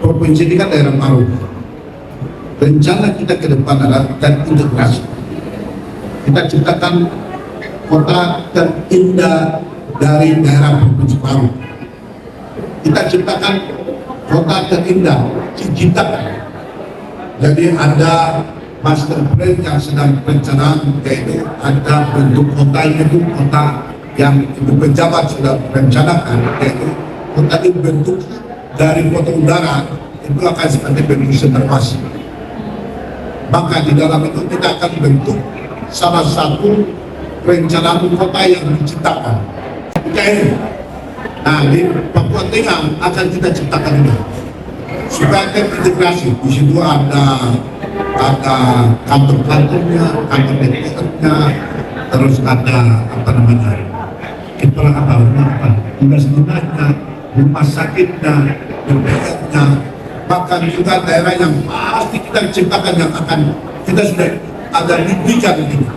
provinsi ini kan daerah baru. Rencana kita ke depan adalah terintegrasi. Kita ciptakan kota terindah dari daerah provinsi baru. Kita ciptakan kota terindah, diciptakan. Jadi ada master plan yang sedang perencanaan, yaitu ada bentuk kota itu kota yang ibu pejabat sudah rencanakan, yaitu kota itu bentuk dari kota udara itu akan seperti bentuk setermasi. Maka di dalam itu kita akan bentuk salah satu perencanaan kota yang diciptakan. IKN. Nah, di Papua Tengah akan kita ciptakan ini supaya terintegrasi. Di situ ada kantor-kantornya, kantor DPR-nya, terus ada dinas-dinasnya, rumah sakitnya, DPR-nya, bahkan juga daerah yang pasti kita ciptakan yang akan kita sudah ada didikan ini.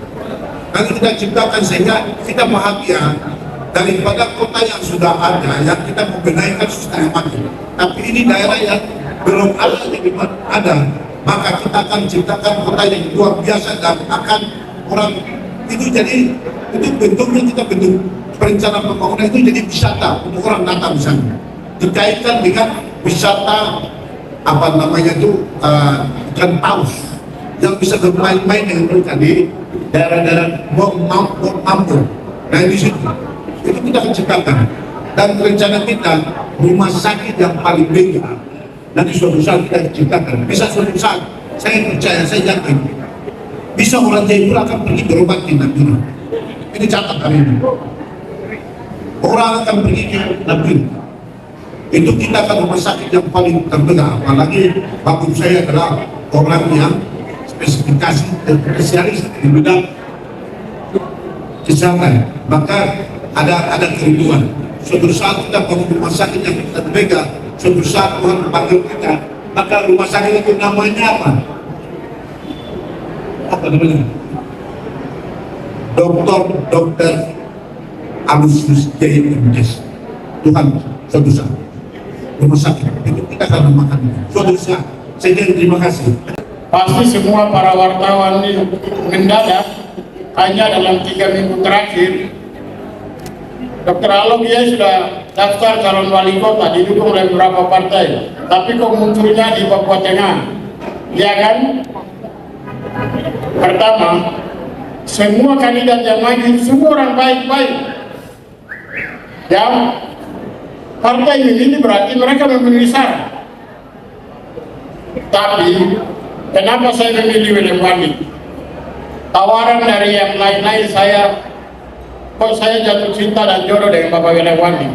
Nanti kita ciptakan sehingga kita bahagia daripada kota yang sudah ada yang kita membenaikan setengah mati. Tapi ini daerah yang belum ada, maka kita akan ciptakan kota yang luar biasa dan akan orang itu jadi itu bentuknya kita bentuk perencanaan pembangunan itu jadi wisata untuk orang datang di sana. Dikaitkan dengan wisata ikan paus yang bisa bermain-main dengan mereka di daerah-daerah Mampu. Nah di situ itu kita akan ciptakan dan rencana kita rumah sakit yang paling beda nanti suatu saat kita ciptakan. Bisa suatu saat saya percaya, saya yakin bisa orang Jayapura akan pergi berobat di Nabila. Ini catat hari ini. Orang akan pergi ke Nabila. Itu kita akan rumah sakit yang paling terbaik. Apalagi bapak saya adalah orang yang spesialis di bidang kesehatan. Maka ada kerinduan. Suatu saat kita bangun rumah sakit yang terbaik, suatu saat Tuhan memanggil kita, maka rumah sakit itu namanya apa? Apa namanya? Dokter Alusius J. MDes. Tuhan, suatu saat rumah sakit itu kita akan memakan suatu saat. Saya terima kasih. Pasti semua para wartawan ini mendadak hanya dalam 3 minggu terakhir Dr. Alok dia sudah daftar calon wali kota didukung oleh beberapa partai, tapi kok munculnya di Papua Tengah, ya kan? Pertama, semua kandidat yang maju semua orang baik-baik. Ya, partai ini berarti mereka memenuhi syarat. Tapi kenapa saya memilih William Wandi? Tawaran dari yang lain-lain saya jatuh cinta dan jodoh dengan Bapak William Wandi.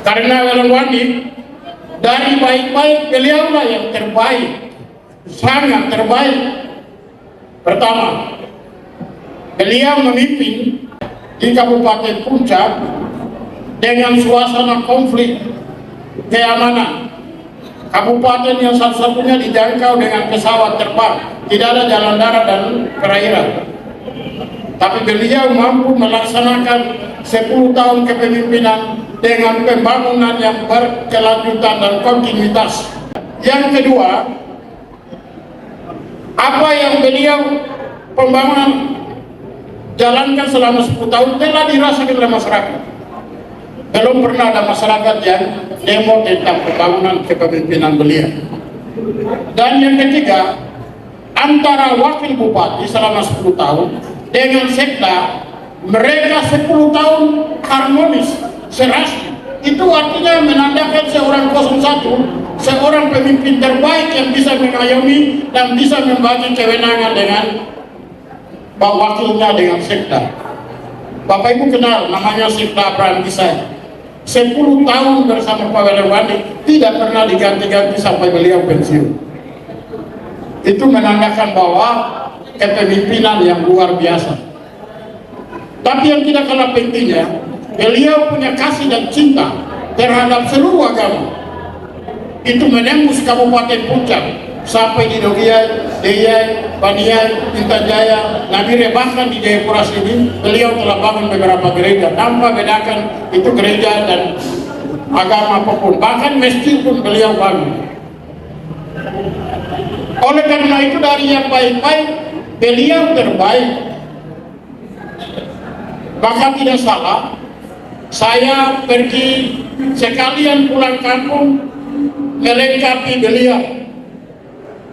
Karena William Wandi dari baik-baik beliaulah yang terbaik, sangat terbaik. Pertama, beliau memimpin di Kabupaten Puncak dengan suasana konflik keamanan. Kabupaten yang satu-satunya dijangkau dengan pesawat terbang, tidak ada jalan darat dan perairan. Tapi beliau mampu melaksanakan 10 tahun kepemimpinan dengan pembangunan yang berkelanjutan dan kontinuitas. Yang kedua, apa yang beliau pembangunan jalankan selama 10 tahun telah dirasakan oleh masyarakat. Belum pernah ada masyarakat yang demo tentang pembangunan kepemimpinan beliau. Dan yang ketiga, antara wakil bupati selama 10 tahun dengan sekda, mereka 10 tahun harmonis, serasi. Itu artinya menandakan seorang 01, seorang pemimpin terbaik yang bisa mengayomi dan bisa membagi kewenangan dengan wakilnya dengan sekda. Bapak Ibu kenal namanya Sekda Abraham Kisai. 10 tahun bersama Pak William Wandi tidak pernah diganti-ganti sampai beliau pensiun. Itu menandakan bahwa kepemimpinan yang luar biasa. Tapi yang tidak kalah pentingnya, beliau punya kasih dan cinta terhadap seluruh agama. Itu menembus Kabupaten Puncak sampai di Dogiai, Deyai, Baniai, Intan Jaya, Nabire, bahkan di Jayapura sini beliau telah bangun beberapa gereja tanpa bedakan itu gereja dan agama apapun, bahkan masjid pun beliau bangun. Oleh karena itu dari yang baik-baik beliau terbaik. Maka tidak salah saya pergi sekalian pulang kampung melengkapi beliau.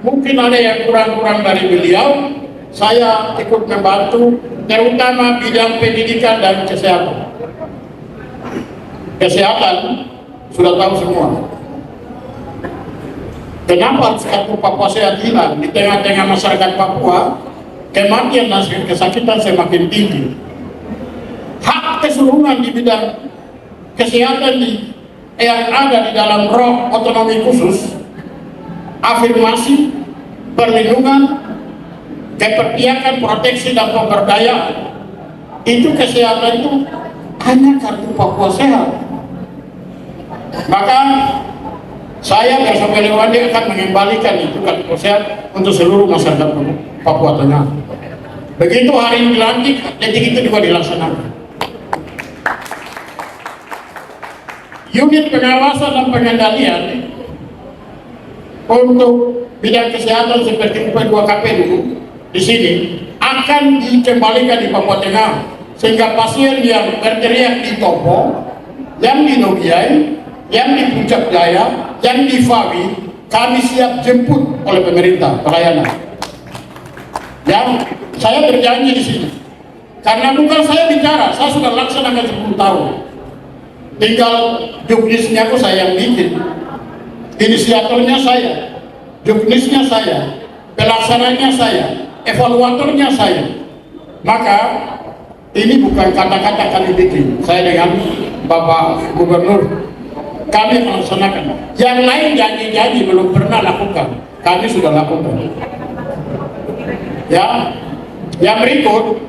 Mungkin ada yang kurang-kurang dari beliau, saya ikut membantu, terutama bidang pendidikan dan kesehatan. Kesehatan sudah tahu semua. Kenapa kartu Papua Sehat hilang? Di tengah-tengah masyarakat Papua, kematian dan kesakitan semakin tinggi. Hak keseluruhan di bidang kesehatan yang ada di dalam roh otonomi khusus, afirmasi, perlindungan, keperpihakan, proteksi, dan pemberdayaan, itu kesehatan itu hanya kartu Papua Sehat. Maka saya bersama Lewandi akan mengembalikan itu kartu sehat untuk seluruh masyarakat Papua Tengah. Begitu hari ini dilantik, detik itu juga dilaksanakan. Unit pengawasan dan pengendalian untuk bidang kesehatan seperti UP2KP dulu di sini akan dikembalikan di Papua Tengah, sehingga pasien yang berteriak di Topo, yang di Dogiai, yang di Puncak Jaya, yang di Fawi, kami siap jemput oleh pemerintah pelayanan. Yang saya berjanji di sini, karena bukan saya bicara, saya sudah laksanakan 10 tahun. Tinggal juknisnya aku saya yang bikin, inisiatornya saya, juknisnya saya, pelaksananya saya, evaluatornya saya. Maka ini bukan kata-kata kami bikin, saya dengan Bapak Gubernur, kami melaksanakan. Yang lain janji-janji belum pernah lakukan, kami sudah lakukan. Ya, yang berikut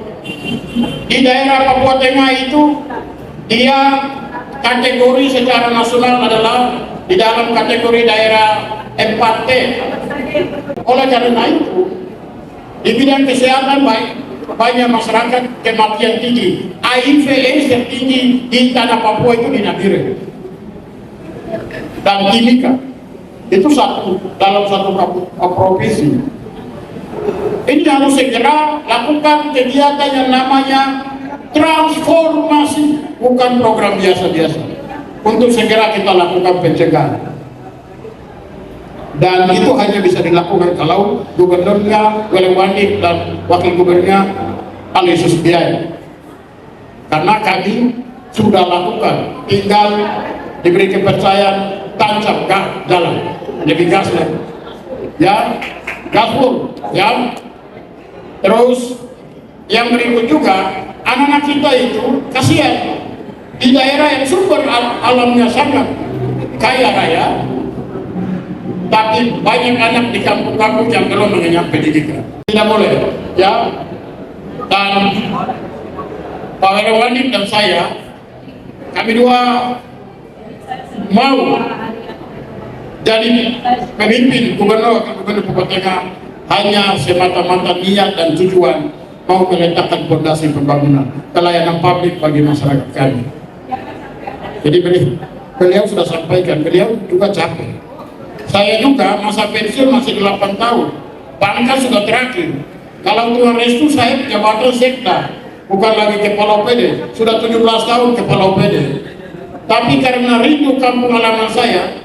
di daerah Papua Tengah itu dia kategori secara nasional adalah di dalam kategori daerah 4T. Oleh karena itu, di bidang kesehatan banyak masyarakat kematian tinggi. HIV/AIDS tertinggi di tanah Papua itu di Nabire dan Timika. Itu dalam satu provinsi. Ini harus segera lakukan kegiatan yang namanya transformasi, bukan program biasa-biasa. Untuk segera kita lakukan pencegahan. Dan itu hanya bisa dilakukan kalau gubernurnya Welewandi dan wakil gubernurnya Aloysius Biaya. Karena kami sudah lakukan, tinggal diberi kepercayaan, tancap jalan, lebih gas lagi. Ya, gaspol, ya. Terus yang berikut juga, anak-anak kita itu kasihan di daerah yang sumber alamnya sangat kaya raya, tapi banyak anak di kampung-kampung yang belum mengenyam pendidikan. Tidak boleh, ya. Dan Pak Welewandi dan saya, kami dua mau jadi pemimpin gubernur Papua Tengah hanya semata-mata niat dan tujuan mau meletakkan fondasi pembangunan pelayanan publik bagi masyarakat kami. Jadi beliau sudah sampaikan, beliau juga capek. Saya juga masa pensiun masih 8 tahun, pangkat sudah terakhir. Kalau Tuhan restu saya jabatan sekda, bukan lagi kepala OPD, sudah 17 tahun kepala OPD. Tapi karena rindu kampung halaman saya,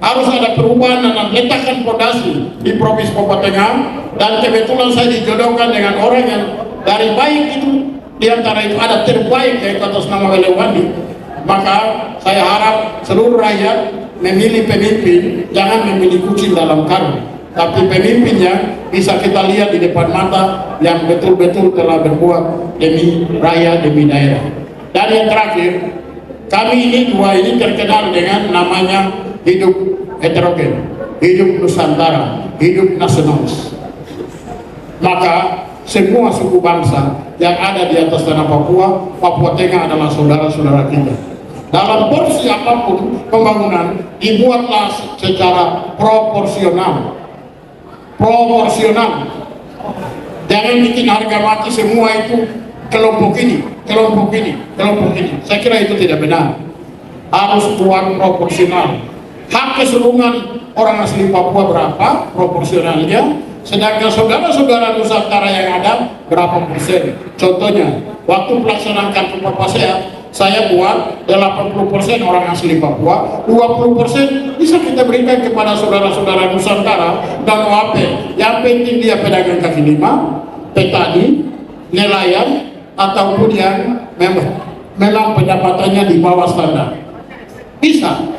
harus ada perubahan dan letakkan fondasi di Provinsi Papua Tengah, dan kebetulan saya dijodohkan dengan orang yang dari baik itu, di antara itu ada terbaik yaitu atas nama Welewandi. Maka saya harap seluruh rakyat memilih pemimpin, jangan memilih kucing dalam karung, tapi pemimpinnya bisa kita lihat di depan mata yang betul-betul telah berbuat demi rakyat, demi daerah. Dan yang terakhir, kami ini dua ini terkenal dengan namanya hidup heterogen, hidup Nusantara, hidup nasionalis. Maka semua suku bangsa yang ada di atas tanah Papua, Papua Tengah adalah saudara-saudara kita. Dalam porsi apapun pembangunan dibuatlah secara proporsional. proporsional. Jangan bikin harga mati semua itu kelompok ini, kelompok ini, kelompok ini. Saya kira itu tidak benar. Harus buat proporsional. Hak keseluruhan orang asli Papua berapa proporsionalnya, sedangkan saudara-saudara Nusantara yang ada berapa persen. Contohnya, waktu pelaksanaan kartu Papua Sehat, saya buat 80% orang asli Papua, 20% bisa kita berikan kepada saudara-saudara Nusantara dan OAP. Yang penting dia pedagang kaki lima, petani, nelayan, ataupun yang memang pendapatannya di bawah standar. Bisa.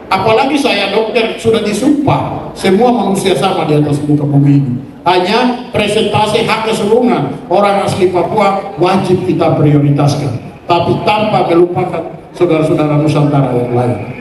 Apalagi saya dokter sudah disumpah semua manusia sama di atas muka bumi ini. Hanya presentasi hak keseluruhan orang asli Papua wajib kita prioritaskan, tapi tanpa melupakan saudara-saudara Nusantara yang lain.